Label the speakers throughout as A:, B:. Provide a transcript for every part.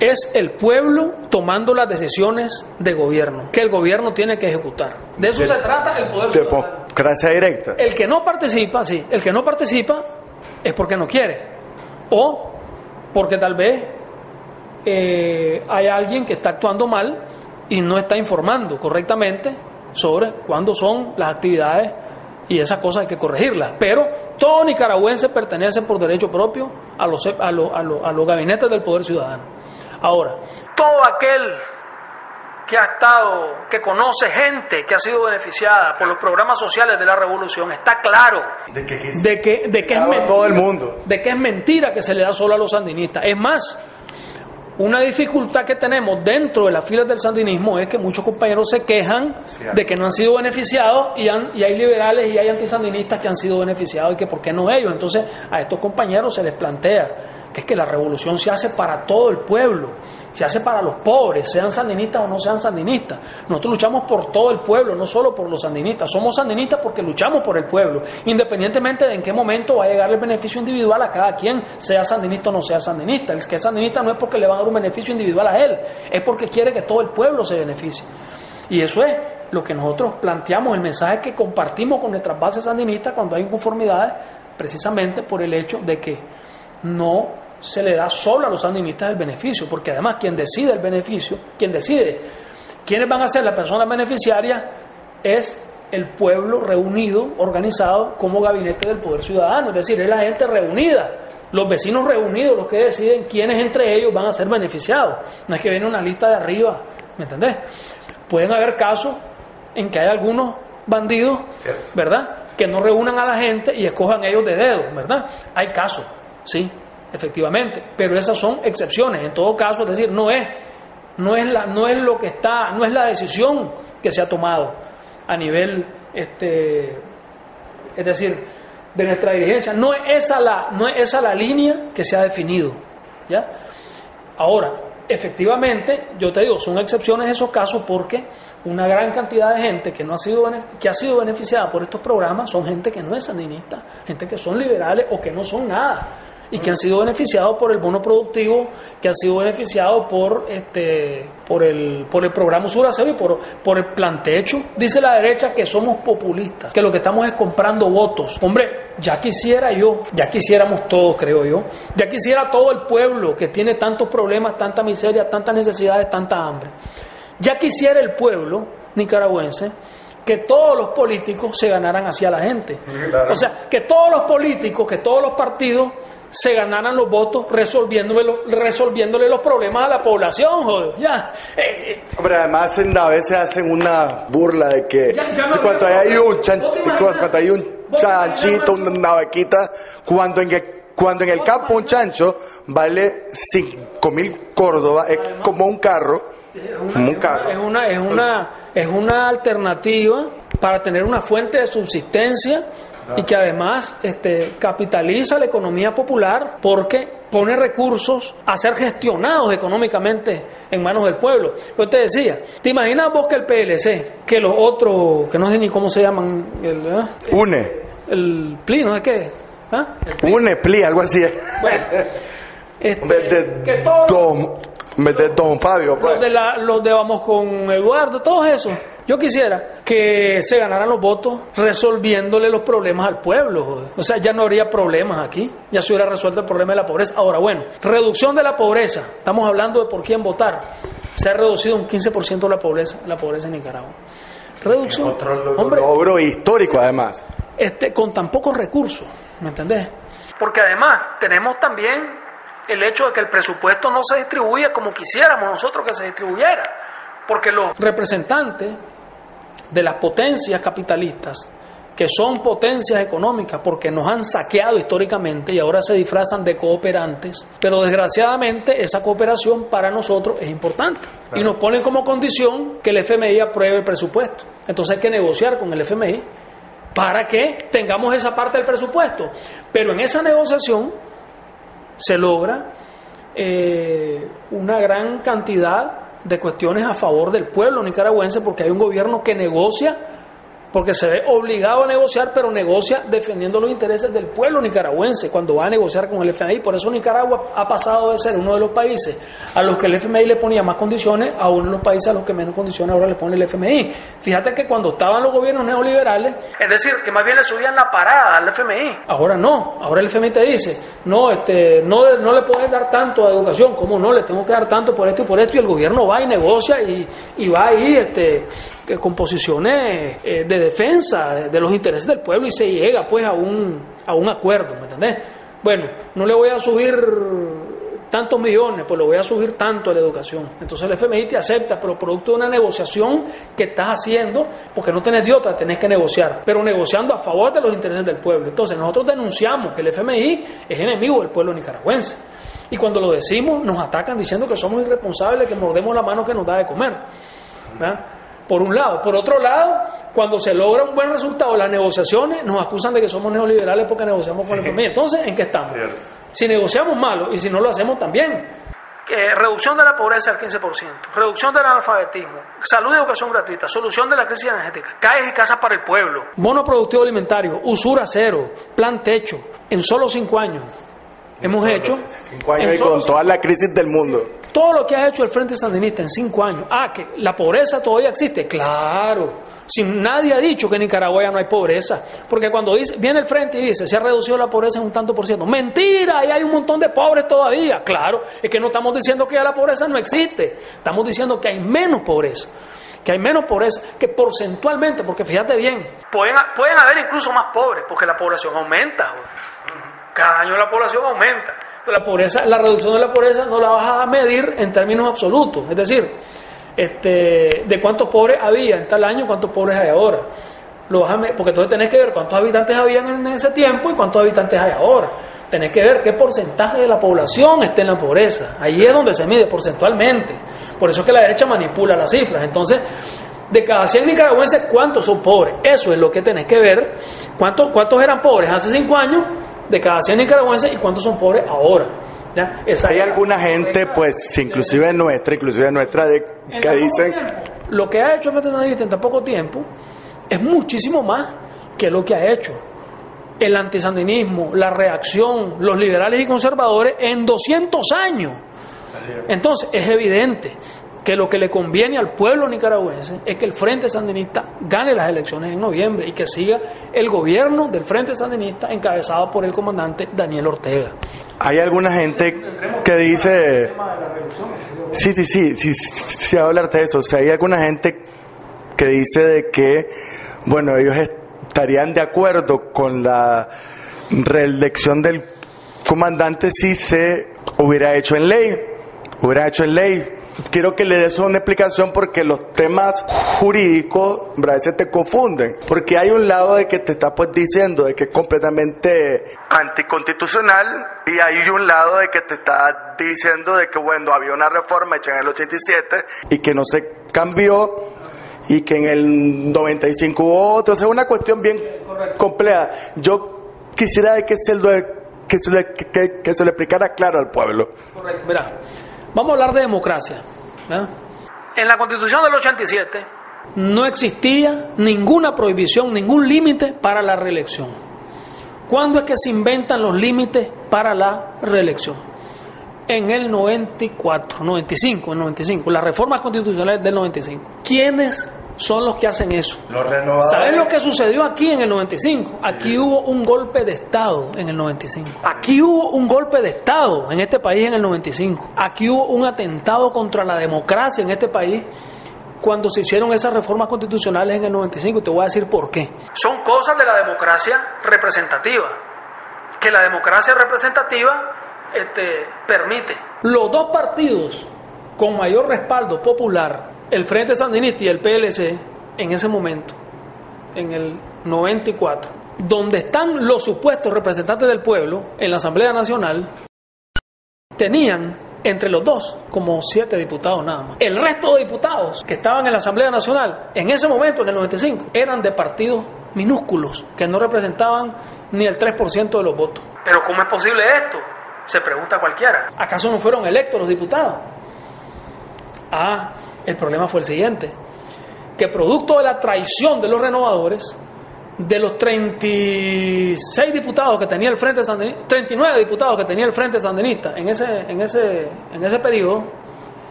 A: es el pueblo tomando las decisiones de gobierno, que el gobierno tiene que ejecutar. De eso se trata el poder ciudadano.
B: Democracia directa.
A: El que no participa, sí, el que no participa es porque no quiere, o porque tal vez hay alguien que está actuando mal y no está informando correctamente sobre cuándo son las actividades, y esas cosas hay que corregirlas. Pero todo nicaragüense pertenece por derecho propio a los gabinetes del poder ciudadano. Ahora, todo aquel que conoce gente que ha sido beneficiada por los programas sociales de la revolución, está claro de que es mentira,
B: todo el mundo,
A: de que es mentira que se le da solo a los sandinistas. Es más, una dificultad que tenemos dentro de las filas del sandinismo es que muchos compañeros se quejan de que no han sido beneficiados, y hay liberales y hay antisandinistas que han sido beneficiados, y que por qué no ellos. Entonces a estos compañeros se les plantea que es que la revolución se hace para todo el pueblo, se hace para los pobres, sean sandinistas o no sean sandinistas. Nosotros luchamos por todo el pueblo, no solo por los sandinistas. Somos sandinistas porque luchamos por el pueblo, independientemente de en qué momento va a llegar el beneficio individual a cada quien, sea sandinista o no sea sandinista. El que es sandinista no es porque le va a dar un beneficio individual a él, es porque quiere que todo el pueblo se beneficie. Y eso es lo que nosotros planteamos, el mensaje que compartimos con nuestras bases sandinistas cuando hay inconformidades, precisamente por el hecho de que no se le da solo a los sandinistas el beneficio, porque además quien decide el beneficio, quien decide quiénes van a ser las personas beneficiarias, es el pueblo reunido, organizado como gabinete del poder ciudadano. Es decir, es la gente reunida, los vecinos reunidos los que deciden quiénes entre ellos van a ser beneficiados. No es que viene una lista de arriba, ¿me entendés? Pueden haber casos en que hay algunos bandidos, ¿verdad?, que no reúnan a la gente y escojan ellos de dedo, ¿verdad? Hay casos, sí, efectivamente, pero esas son excepciones. En todo caso, es decir, no es la decisión que se ha tomado a nivel, es decir, de nuestra dirigencia. No es esa la línea que se ha definido, ¿ya? Ahora, efectivamente, yo te digo, son excepciones esos casos, porque una gran cantidad de gente que ha sido beneficiada por estos programas son gente que no es sandinista, gente que son liberales o que no son nada, y que han sido beneficiados por el bono productivo, que han sido beneficiados por el programa Suracero y por el plan techo. Dice la derecha que somos populistas, que lo que estamos es comprando votos. Hombre, ya quisiera yo, ya quisiéramos todos, creo yo, ya quisiera todo el pueblo que tiene tantos problemas, tanta miseria, tantas necesidades, tanta hambre. Ya quisiera el pueblo nicaragüense que todos los políticos se ganaran hacia la gente. Claro. O sea, que todos los políticos, que todos los partidos se ganaran los votos resolviéndole los problemas a la población, joder. Ya.
B: Hombre, además a veces hacen una burla de que cuando hay un chanchito, una vaquita, cuando en el campo un chancho vale 5.000 córdobas, es como un carro. Es una alternativa para tener una fuente de subsistencia, y que además capitaliza la economía popular, porque pone recursos a ser gestionados económicamente en manos del pueblo. Yo te decía, ¿te imaginas vos que el PLC, que los otros, que no sé ni cómo se llaman, el PLI, no sé qué, PLI, algo así?
A: Bueno,
B: que todos de Don Fabio,
A: los de Vamos con Eduardo, todos esos. Yo quisiera que se ganaran los votos resolviéndole los problemas al pueblo, joder. O sea, ya no habría problemas aquí, ya se hubiera resuelto el problema de la pobreza. Ahora, bueno, reducción de la pobreza. Estamos hablando de por quién votar. Se ha reducido un 15% la pobreza en Nicaragua. Reducción.
B: Otro logro histórico, además.
A: Con tan pocos recursos, ¿me entendés? Porque además tenemos también el hecho de que el presupuesto no se distribuye como quisiéramos nosotros que se distribuyera, porque los representantes de las potencias capitalistas, que son potencias económicas porque nos han saqueado históricamente y ahora se disfrazan de cooperantes, pero desgraciadamente esa cooperación para nosotros es importante, claro, y nos ponen como condición que el FMI apruebe el presupuesto. Entonces hay que negociar con el FMI para que tengamos esa parte del presupuesto, pero en esa negociación se logra una gran cantidad de cuestiones a favor del pueblo nicaragüense, porque hay un gobierno que negocia porque se ve obligado a negociar, pero negocia defendiendo los intereses del pueblo nicaragüense cuando va a negociar con el FMI. Por eso Nicaragua ha pasado de ser uno de los países a los que el FMI le ponía más condiciones a uno de los países a los que menos condiciones ahora le pone el FMI. Fíjate que cuando estaban los gobiernos neoliberales, es decir, que más bien le subían la parada al FMI. Ahora no, ahora el FMI te dice, no le puedes dar tanto a educación, ¿cómo no? Le tengo que dar tanto por esto y el gobierno va y negocia y va ahí con posiciones de defensa de los intereses del pueblo y se llega pues a un acuerdo, ¿me entendés? Bueno, no le voy a subir tantos millones, pues lo voy a subir tanto a la educación. Entonces el FMI te acepta, pero producto de una negociación que estás haciendo, porque no tenés de otra, tenés que negociar, pero negociando a favor de los intereses del pueblo. Entonces nosotros denunciamos que el FMI es enemigo del pueblo nicaragüense. Y cuando lo decimos, nos atacan diciendo que somos irresponsables, que mordemos la mano que nos da de comer, ¿verdad? Por un lado. Por otro lado, cuando se logra un buen resultado de las negociaciones, nos acusan de que somos neoliberales porque negociamos con el FMI. Entonces, ¿en qué estamos? Si negociamos malo y si no lo hacemos también. Reducción de la pobreza al 15%, reducción del analfabetismo, salud y educación gratuita, solución de la crisis energética, calles y casas para el pueblo, bono productivo alimentario, usura cero, plan techo, en solo 5 años. Hemos hecho
C: 5 años y con toda la crisis del mundo.
A: Todo lo que ha hecho el Frente Sandinista en 5 años. Que la pobreza todavía existe. Claro. Si nadie ha dicho que en Nicaragua ya no hay pobreza. Porque cuando viene el Frente y dice se ha reducido la pobreza en un tanto por ciento. Mentira, y hay un montón de pobres todavía. Claro, es que no estamos diciendo que ya la pobreza no existe. Estamos diciendo que hay menos pobreza. Que hay menos pobreza, que porcentualmente, porque fíjate bien, pueden haber incluso más pobres, porque la población aumenta. Cada año la población aumenta. La reducción de la pobreza no la vas a medir en términos absolutos, es decir, de cuántos pobres había en tal año, cuántos pobres hay ahora. Porque entonces tenés que ver cuántos habitantes habían en ese tiempo y cuántos habitantes hay ahora. Tenés que ver qué porcentaje de la población está en la pobreza. Ahí es donde se mide porcentualmente. Por eso es que la derecha manipula las cifras. Entonces, de cada 100 nicaragüenses, ¿cuántos son pobres? Eso es lo que tenés que ver. ¿Cuántos eran pobres hace 5 años? De cada 100 nicaragüenses y cuántos son pobres ahora. ¿Ya?
C: Hay alguna gente, pues, inclusive nuestra, que dicen...
A: Lo que ha hecho el Frente Sandinista en tan poco tiempo es muchísimo más que lo que ha hecho el antisandinismo, la reacción, los liberales y conservadores en 200 años. Entonces, es evidente que lo que le conviene al pueblo nicaragüense es que el Frente Sandinista gane las elecciones en noviembre y que siga el gobierno del Frente Sandinista encabezado por el comandante Daniel Ortega.
C: Hay alguna gente que dice... Sí, a hablarte de eso. O sea, hay alguna gente que dice de que, bueno, ellos estarían de acuerdo con la reelección del comandante si se hubiera hecho en ley. Quiero que le des una explicación porque los temas jurídicos a veces te confunden, porque hay un lado de que te está pues diciendo de que es completamente anticonstitucional y hay un lado de que te está diciendo de que bueno, había una reforma hecha en el 87 y que no se cambió y que en el 95 hubo otro. O sea, es una cuestión bien compleja. Yo quisiera de que se lo explicara claro al pueblo.
A: Correcto. Mira, vamos a hablar de democracia, ¿verdad? En la Constitución del 87 no existía ninguna prohibición, ningún límite para la reelección. ¿Cuándo es que se inventan los límites para la reelección? En el 95, las reformas constitucionales del 95. ¿Quiénes son los que hacen eso? ¿Saben lo que sucedió aquí en el 95? Aquí hubo un golpe de Estado en el 95. Aquí hubo un golpe de Estado en este país en el 95. Aquí hubo un atentado contra la democracia en este país cuando se hicieron esas reformas constitucionales en el 95. Y te voy a decir por qué. Son cosas de la democracia representativa, que la democracia representativa permite. Los dos partidos con mayor respaldo popular, el Frente Sandinista y el PLC, en ese momento, en el 94, donde están los supuestos representantes del pueblo en la Asamblea Nacional, tenían entre los dos como 7 diputados nada más. El resto de diputados que estaban en la Asamblea Nacional, en ese momento, en el 95, eran de partidos minúsculos, que no representaban ni el 3% de los votos. ¿Pero cómo es posible esto?, se pregunta cualquiera. ¿Acaso no fueron electos los diputados? El problema fue el siguiente. que producto de la traición de los renovadores, de los 36 diputados que tenía el Frente Sandinista, 39 diputados que tenía el Frente Sandinista en ese periodo,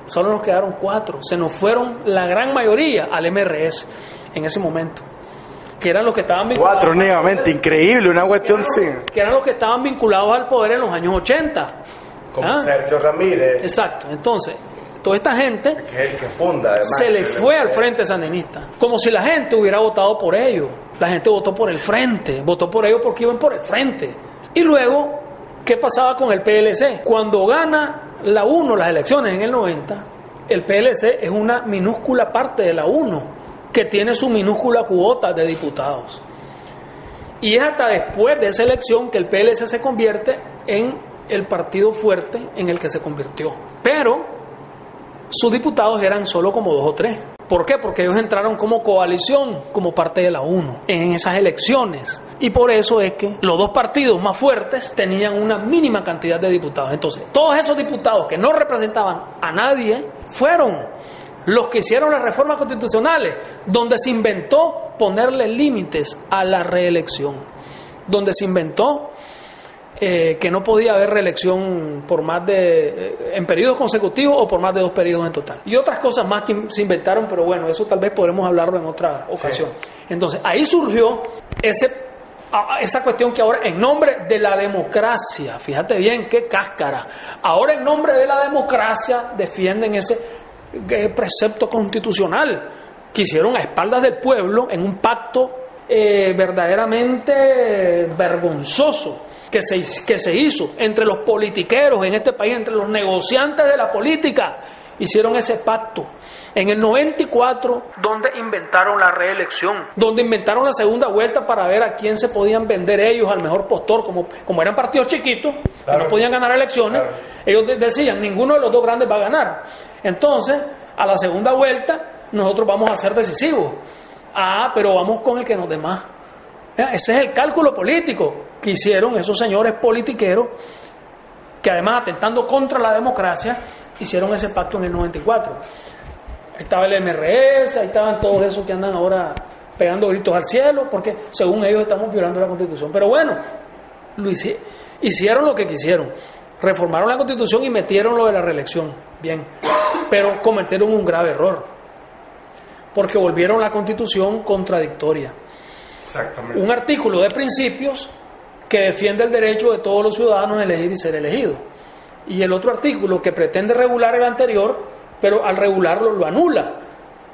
A: solo nos quedaron 4. Se nos fueron la gran mayoría al MRS en ese momento, que eran los que estaban vinculados.
C: 4 nuevamente, increíble, una cuestión sí.
A: Que eran los que estaban vinculados al poder en los años 80.
C: Como Sergio Ramírez.
A: Exacto, entonces, toda esta gente
C: Que es el que funda, además,
A: se le fue al Frente Sandinista, como si la gente hubiera votado por ellos. La gente votó por el Frente, votó por ellos porque iban por el Frente. Y luego, ¿qué pasaba con el PLC? Cuando gana la UNO las elecciones en el 90, el PLC es una minúscula parte de la UNO, que tiene su minúscula cuota de diputados. Y es hasta después de esa elección que el PLC se convierte en el partido fuerte en el que se convirtió. Pero sus diputados eran solo como 2 o 3. ¿Por qué? Porque ellos entraron como coalición, como parte de la UNO, en esas elecciones. Y por eso es que los 2 partidos más fuertes tenían una mínima cantidad de diputados. Entonces, todos esos diputados que no representaban a nadie fueron los que hicieron las reformas constitucionales, donde se inventó ponerle límites a la reelección, donde se inventó que no podía haber reelección por más en periodos consecutivos o por más de 2 periodos en total. Y otras cosas más que se inventaron, pero bueno, eso tal vez podremos hablarlo en otra ocasión. Sí. Entonces, ahí surgió esa cuestión que ahora, en nombre de la democracia, fíjate bien qué cáscara, ahora en nombre de la democracia defienden ese precepto constitucional que hicieron a espaldas del pueblo en un pacto verdaderamente vergonzoso que se hizo entre los politiqueros en este país, entre los negociantes de la política. Hicieron ese pacto en el 94, donde inventaron la reelección, donde inventaron la segunda vuelta para ver a quién se podían vender ellos al mejor postor, como eran partidos chiquitos, claro, que no podían ganar elecciones, claro. Ellos decían, ninguno de los 2 grandes va a ganar. Entonces, a la segunda vuelta, nosotros vamos a ser decisivos. Pero vamos con el que nos dé más. Ese es el cálculo político que hicieron esos señores politiqueros, que además, atentando contra la democracia, hicieron ese pacto en el 94. Ahí estaba el MRS, ahí estaban todos esos que andan ahora pegando gritos al cielo, porque según ellos estamos violando la Constitución. Pero bueno, hicieron lo que quisieron. Reformaron la Constitución y metieron lo de la reelección. Bien, pero cometieron un grave error, porque volvieron la Constitución contradictoria.
C: Exactamente.
A: Un artículo de principios que defiende el derecho de todos los ciudadanos a elegir y ser elegidos, y el otro artículo que pretende regular el anterior, pero al regularlo lo anula,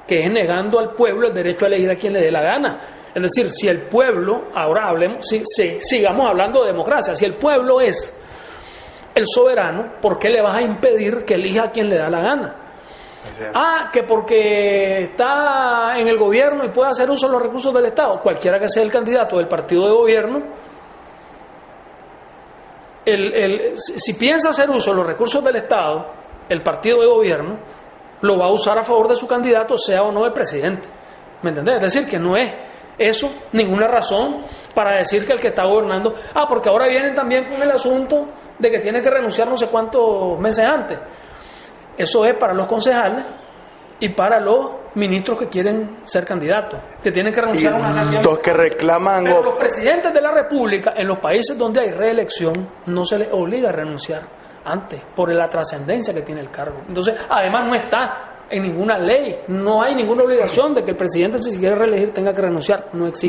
A: que es negando al pueblo el derecho a elegir a quien le dé la gana. Es decir, si el pueblo, ahora hablemos, sigamos hablando de democracia, si el pueblo es el soberano, ¿por qué le vas a impedir que elija a quien le da la gana? Que porque está en el gobierno y puede hacer uso de los recursos del Estado. Cualquiera que sea el candidato del partido de gobierno, si piensa hacer uso de los recursos del Estado, el partido de gobierno lo va a usar a favor de su candidato, sea o no el presidente. ¿Me entendés? Es decir, que no es eso ninguna razón para decir que el que está gobernando, porque ahora vienen también con el asunto de que tiene que renunciar no sé cuántos meses antes. Eso es para los concejales y para los ministros que quieren ser candidatos, que tienen que renunciar a una cantidad.
C: Los que reclaman.
A: Pero los presidentes de la República, en los países donde hay reelección, no se les obliga a renunciar antes, por la trascendencia que tiene el cargo. Entonces, además no está en ninguna ley, no hay ninguna obligación de que el presidente, si se quiere reelegir, tenga que renunciar, no existe.